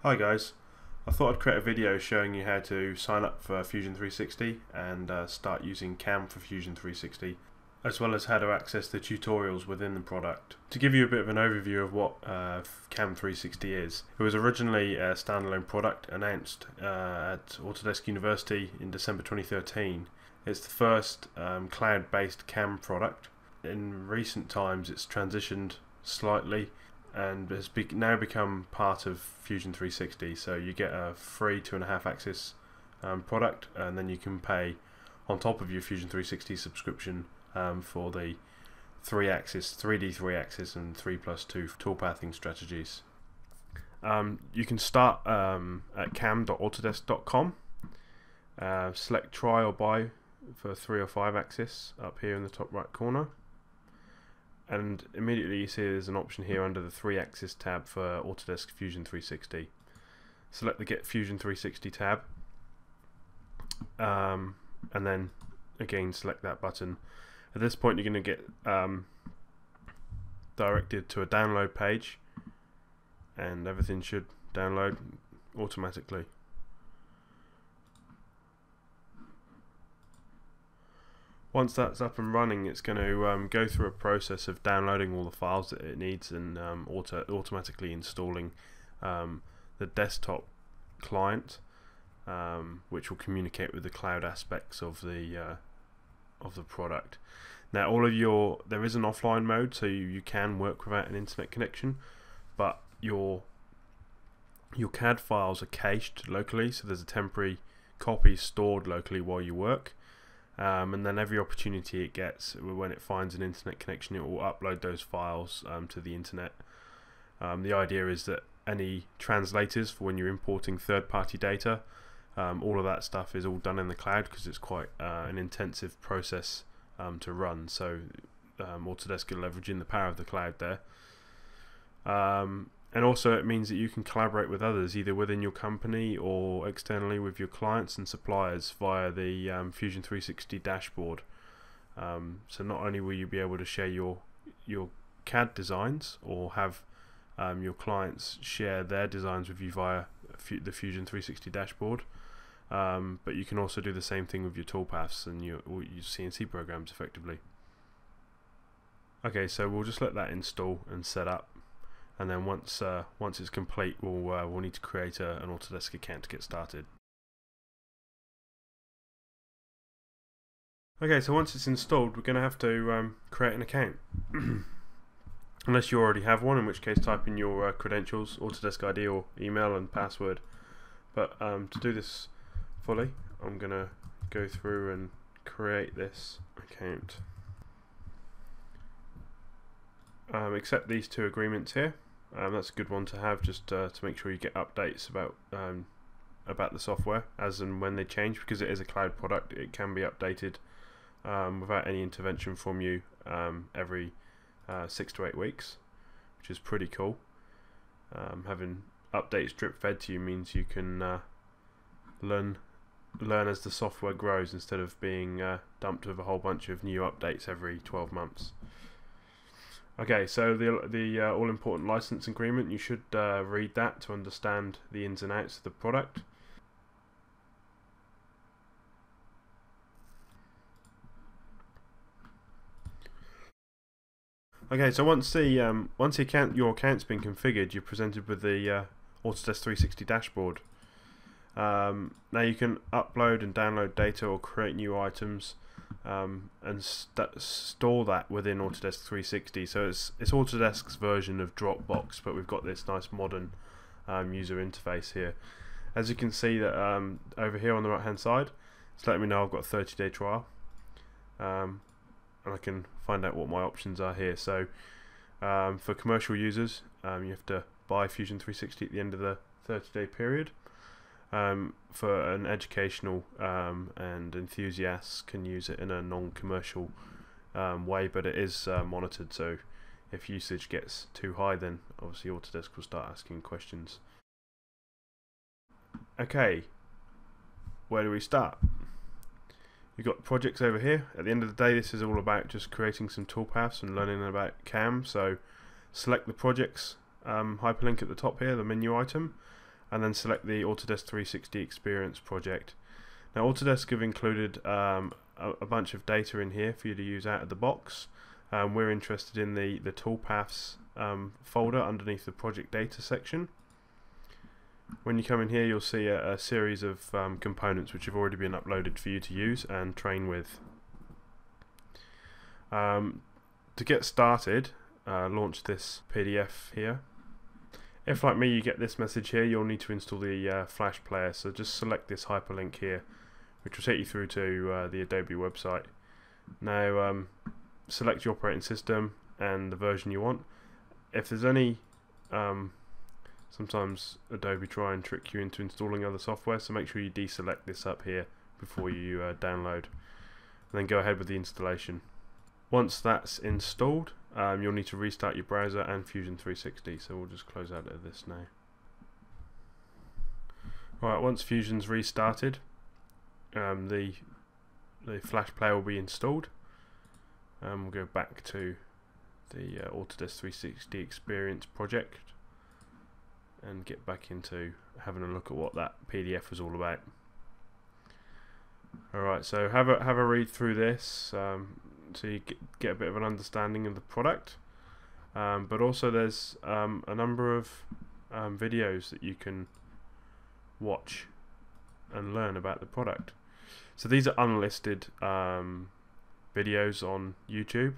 Hi guys, I thought I'd create a video showing you how to sign up for Fusion 360 and start using CAM for Fusion 360, as well as how to access the tutorials within the product. To give you a bit of an overview of what CAM 360 is, it was originally a standalone product announced at Autodesk University in December 2013. It's the first cloud-based CAM product. In recent times it's transitioned slightly and has now become part of Fusion 360. So you get a free 2.5 axis product, and then you can pay on top of your Fusion 360 subscription for the 3-axis, 3D 3-axis and 3+2 toolpathing strategies. You can start at cam.autodesk.com, select try or buy for 3 or 5 axis up here in the top right corner, and immediately you see there's an option here under the 3-axis tab for Autodesk Fusion 360. Select the Get Fusion 360 tab, and then again select that button. At this point you're going to get directed to a download page, and everything should download automatically. Once that's up and running, it's going to go through a process of downloading all the files that it needs and automatically installing the desktop client, which will communicate with the cloud aspects of the product. Now, there is an offline mode, so you can work without an internet connection, but your CAD files are cached locally, so there's a temporary copy stored locally while you work. And then every opportunity it gets, when it finds an internet connection, it will upload those files to the internet. The idea is that any translators for when you're importing third-party data, all of that stuff is all done in the cloud, because it's quite an intensive process to run. So Autodesk are leveraging the power of the cloud there. And also it means that you can collaborate with others, either within your company or externally with your clients and suppliers via the Fusion 360 dashboard. So not only will you be able to share your CAD designs, or have your clients share their designs with you via the Fusion 360 dashboard, but you can also do the same thing with your toolpaths and your CNC programs effectively. Okay, so we'll just let that install and set up. And then once it's complete, we'll need to create an Autodesk account to get started. Okay, so once it's installed, we're going to have to create an account. Unless you already have one, in which case type in your credentials, Autodesk ID or email and password. But to do this fully, I'm going to go through and create this account. Accept these 2 agreements here. That's a good one to have, just to make sure you get updates about the software as and when they change, because it is a cloud product. It can be updated without any intervention from you every 6 to 8 weeks, which is pretty cool. Having updates drip fed to you means you can learn as the software grows, instead of being dumped with a whole bunch of new updates every 12 months. Okay, so the all-important license agreement, you should read that to understand the ins and outs of the product. Okay, so once your account's been configured, you're presented with the Autodesk 360 dashboard. Now you can upload and download data or create new items. And store that within Autodesk 360. So it's Autodesk's version of Dropbox, but we've got this nice modern user interface here. As you can see that over here on the right hand side, it's letting me know I've got a 30-day trial, and I can find out what my options are here. So for commercial users, you have to buy Fusion 360 at the end of the 30-day period. For an educational and enthusiasts can use it in a non-commercial way, but it is monitored, so if usage gets too high, then obviously Autodesk will start asking questions. Okay, where do we start? You've got projects over here. At the end of the day, this is all about just creating some toolpaths and learning about CAM. So select the projects hyperlink at the top here, the menu item, and then select the Autodesk 360 Experience project. Now Autodesk have included a bunch of data in here for you to use out of the box. We're interested in the toolpaths folder underneath the project data section. When you come in here, you'll see a series of components which have already been uploaded for you to use and train with. To get started, launch this PDF here. If, like me, you get this message here, you'll need to install the Flash player, so just select this hyperlink here, which will take you through to the Adobe website. Now select your operating system and the version you want. If there's any sometimes Adobe try and trick you into installing other software, so make sure you deselect this up here before you download, and then go ahead with the installation. Once that's installed, you'll need to restart your browser and Fusion 360, so we'll just close out of this now. Alright, once Fusion's restarted, the Flash player will be installed. We'll go back to the Autodesk 360 Experience project and get back into having a look at what that PDF was all about. Alright, so have a read through this, so you get a bit of an understanding of the product, but also there's a number of videos that you can watch and learn about the product. So these are unlisted videos on YouTube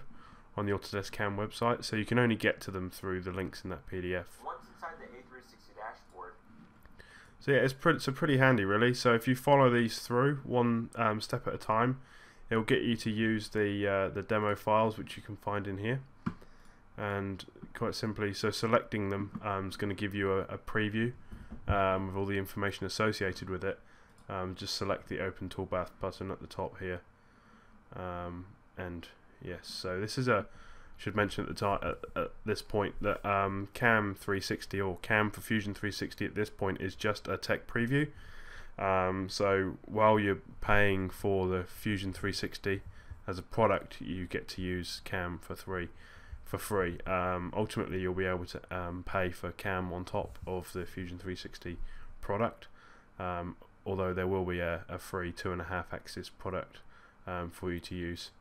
on the Autodesk CAM website, so you can only get to them through the links in that PDF. What's inside the A360 dashboard? So yeah, it's pretty handy really. So if you follow these through one step at a time, it will get you to use the demo files, which you can find in here. And quite simply, so selecting them is going to give you a preview with all the information associated with it. Just select the Open Toolpath button at the top here, and yes, so this is should mention at the time at this point that CAM 360, or CAM for Fusion 360 at this point, is just a tech preview. So while you're paying for the Fusion 360 as a product, you get to use CAM for free. Ultimately, you'll be able to pay for CAM on top of the Fusion 360 product, although there will be a free 2.5 axis product for you to use.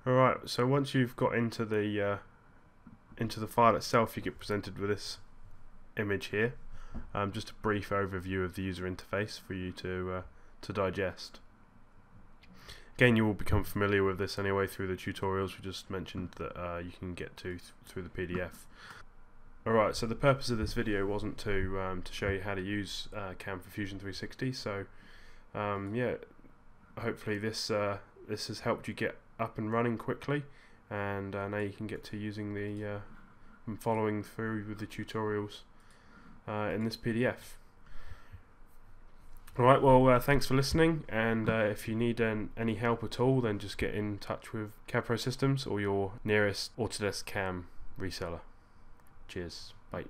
Alright, so once you've got into the file itself, you get presented with this image here. Just a brief overview of the user interface for you to digest. Again, you will become familiar with this anyway through the tutorials we just mentioned that you can get to through the PDF. Alright, so the purpose of this video wasn't to show you how to use CAM for Fusion 360, so yeah, hopefully this has helped you get up and running quickly, and now you can get to using the and following through with the tutorials in this PDF. Alright, well thanks for listening, and if you need any help at all, then just get in touch with CAD Pro Systems or your nearest Autodesk CAM reseller. Cheers, bye.